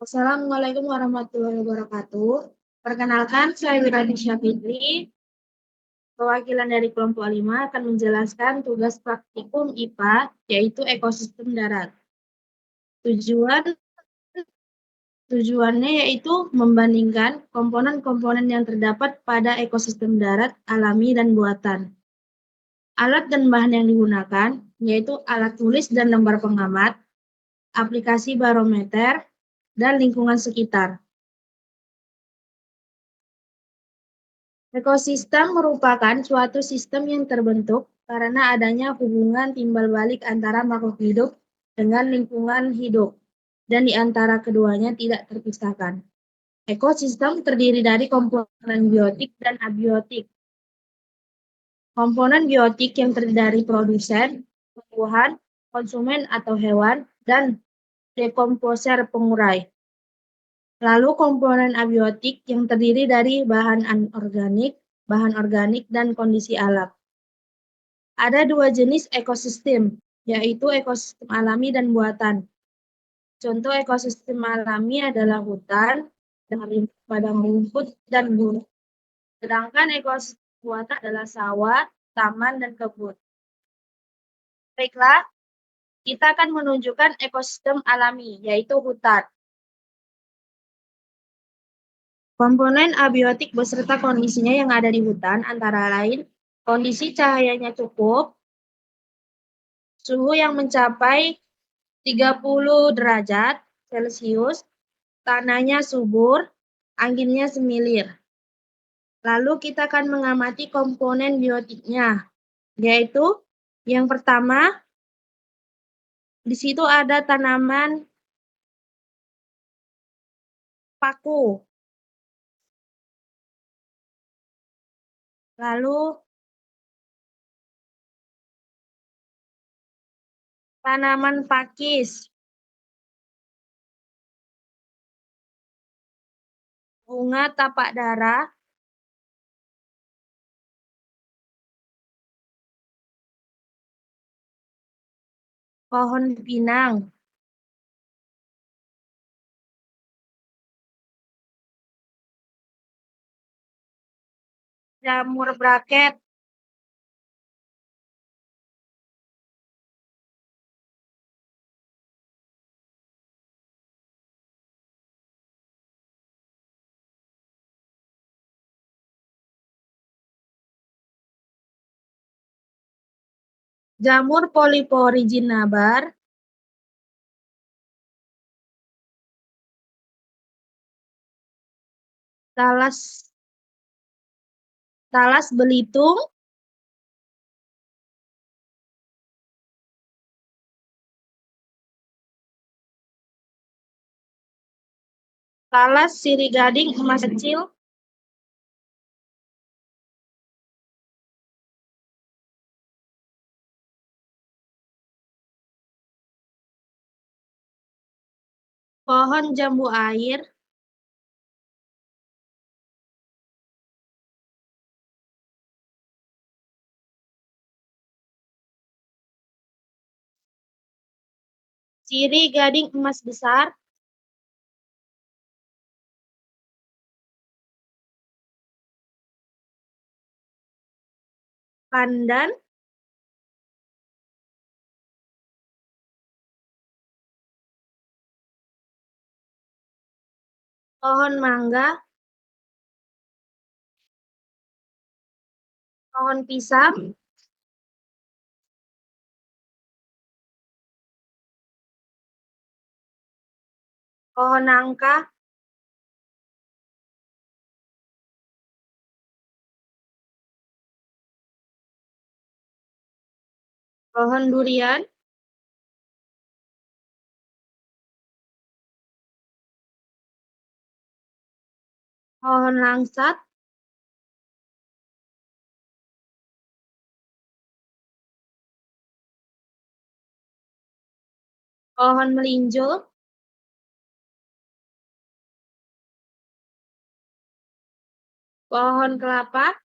Assalamualaikum warahmatullahi wabarakatuh. Perkenalkan, saya Wiradisha Fitri, perwakilan dari kelompok 5 akan menjelaskan tugas praktikum IPA, yaitu ekosistem darat. Tujuannya yaitu membandingkan komponen-komponen yang terdapat pada ekosistem darat, alami, dan buatan. Alat dan bahan yang digunakan, yaitu alat tulis dan lembar pengamat, aplikasi barometer, dan lingkungan sekitar. Ekosistem merupakan suatu sistem yang terbentuk karena adanya hubungan timbal balik antara makhluk hidup dengan lingkungan hidup, dan di antara keduanya tidak terpisahkan. Ekosistem terdiri dari komponen biotik dan abiotik. Komponen biotik yang terdiri dari produsen, tumbuhan, konsumen atau hewan, dan dekomposer pengurai. Lalu komponen abiotik yang terdiri dari bahan organik, dan kondisi alam. Ada dua jenis ekosistem, yaitu ekosistem alami dan buatan. Contoh ekosistem alami adalah hutan, padang rumput, dan gunung. Sedangkan ekosistem buatan adalah sawah, taman, dan kebun. Baiklah, kita akan menunjukkan ekosistem alami, yaitu hutan. Komponen abiotik beserta kondisinya yang ada di hutan antara lain kondisi cahayanya cukup, suhu yang mencapai 30 derajat Celcius, tanahnya subur, anginnya semilir. Lalu kita akan mengamati komponen biotiknya, yaitu yang pertama, di situ ada tanaman paku. Lalu tanaman pakis, bunga tapak dara, pohon pinang, jamur braket, jamur polipori jinabar, talas belitung, talas sirih gading emas kecil, pohon jambu air, sirih gading emas besar, pandan, pohon mangga, pohon pisang, pohon nangka, pohon durian, pohon langsat, pohon melinjo, pohon kelapa,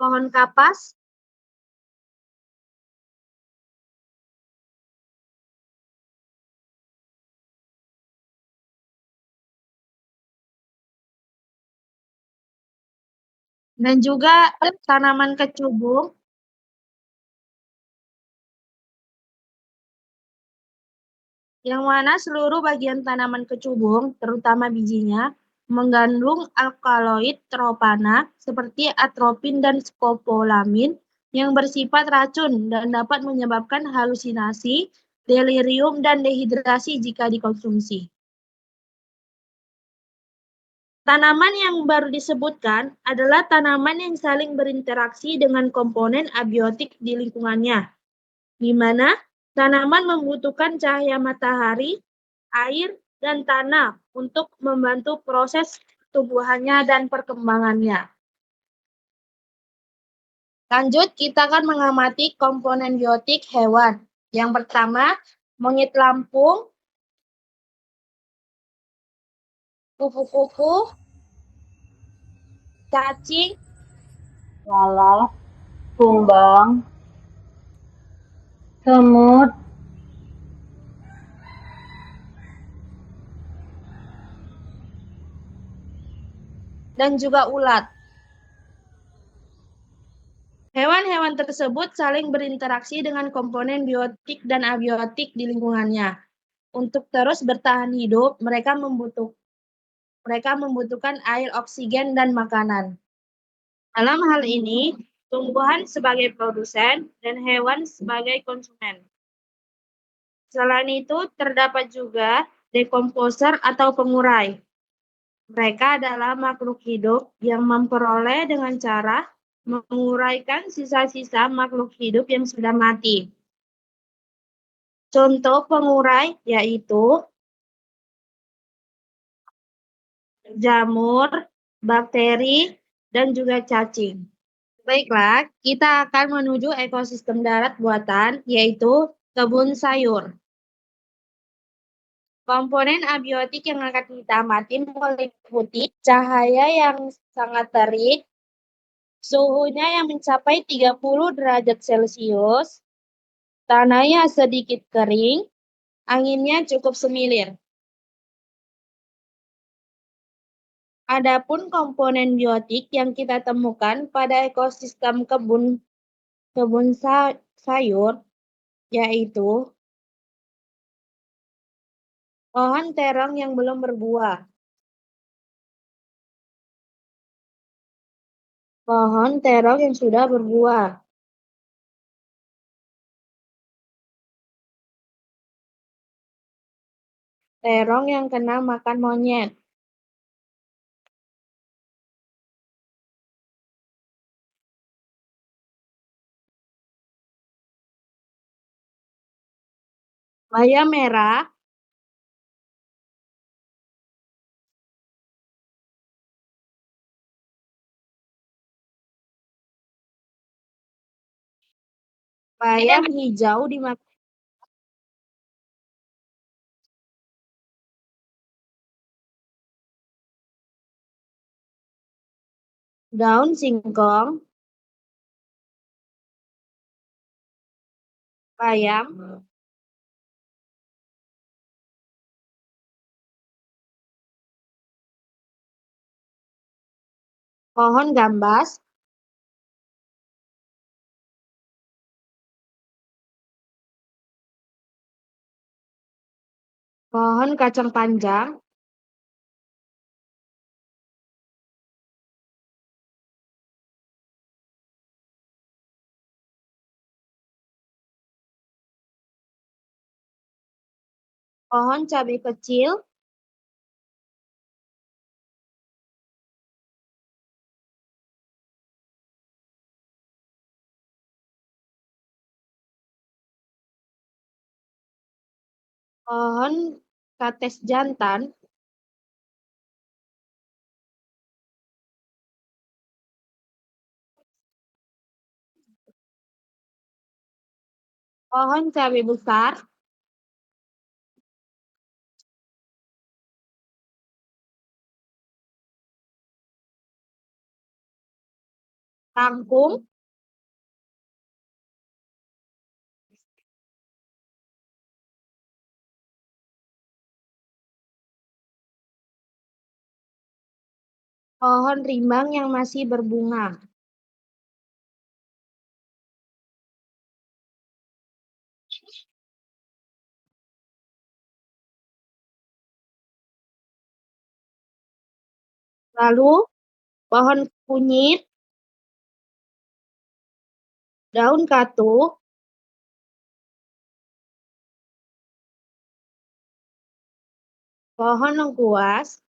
pohon kapas, dan juga tanaman kecubung, yang mana seluruh bagian tanaman kecubung, terutama bijinya, mengandung alkaloid tropana seperti atropin dan skopolamin yang bersifat racun dan dapat menyebabkan halusinasi, delirium, dan dehidrasi jika dikonsumsi. Tanaman yang baru disebutkan adalah tanaman yang saling berinteraksi dengan komponen abiotik di lingkungannya, di mana tanaman membutuhkan cahaya matahari, air, dan tanah untuk membantu proses tumbuhannya dan perkembangannya. Lanjut, kita akan mengamati komponen biotik hewan. Yang pertama, monyet lampung, kupu-kupu, cacing, lalat, kumbang, semut, dan juga ulat. Hewan-hewan tersebut saling berinteraksi dengan komponen biotik dan abiotik di lingkungannya. Untuk terus bertahan hidup, mereka membutuhkan air, oksigen, dan makanan. Dalam hal ini, tumbuhan sebagai produsen dan hewan sebagai konsumen. Selain itu, terdapat juga dekomposer atau pengurai. Mereka adalah makhluk hidup yang memperoleh dengan cara menguraikan sisa-sisa makhluk hidup yang sudah mati. Contoh pengurai yaitu jamur, bakteri, dan juga cacing. Baiklah, kita akan menuju ekosistem darat buatan, yaitu kebun sayur. Komponen abiotik yang akan kita amati meliputi cahaya yang sangat terik, suhunya yang mencapai 30 derajat Celcius, tanahnya sedikit kering, anginnya cukup semilir. Adapun komponen biotik yang kita temukan pada ekosistem kebun sayur, yaitu pohon terong yang belum berbuah, pohon terong yang sudah berbuah, terong yang kena makan monyet, bayam merah, bayam hijau dimakan, daun singkong, bayam, pohon gambas, pohon kacang panjang, pohon cabai kecil, pohon kates jantan, pohon cabai besar, kangkung, pohon rimbang yang masih berbunga. Lalu pohon kunyit, daun katuk, pohon lengkuas,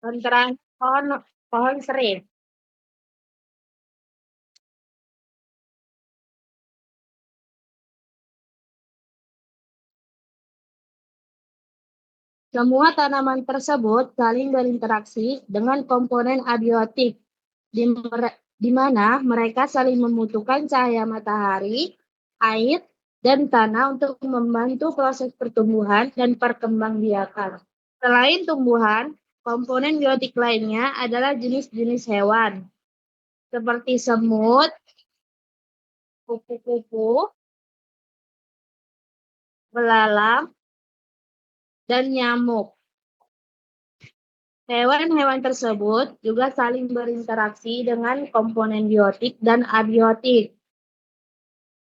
dan terakhir pohon serin. Semua tanaman tersebut saling berinteraksi dengan komponen abiotik, di mana mereka saling membutuhkan cahaya matahari, air, dan tanah untuk membantu proses pertumbuhan dan perkembangbiakan. Selain tumbuhan, komponen biotik lainnya adalah jenis-jenis hewan, seperti semut, kupu-kupu, belalang, dan nyamuk. Hewan-hewan tersebut juga saling berinteraksi dengan komponen biotik dan abiotik.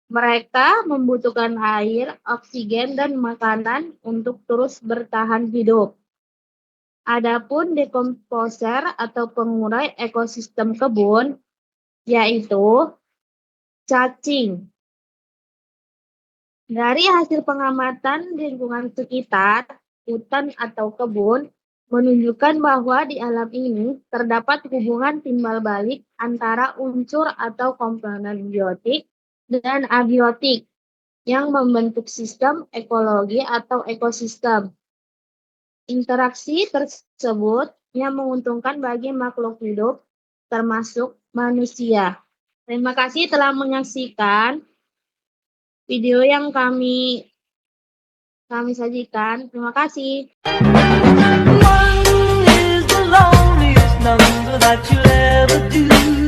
Mereka membutuhkan air, oksigen, dan makanan untuk terus bertahan hidup. Adapun dekomposer atau pengurai ekosistem kebun, yaitu cacing. Dari hasil pengamatan lingkungan sekitar, hutan atau kebun, menunjukkan bahwa di alam ini terdapat hubungan timbal balik antara unsur atau komponen biotik dan abiotik yang membentuk sistem ekologi atau ekosistem. Interaksi tersebut yang menguntungkan bagi makhluk hidup, termasuk manusia. Terima kasih telah menyaksikan video yang kami sajikan. Terima kasih. One is the loneliest number that you'll ever do.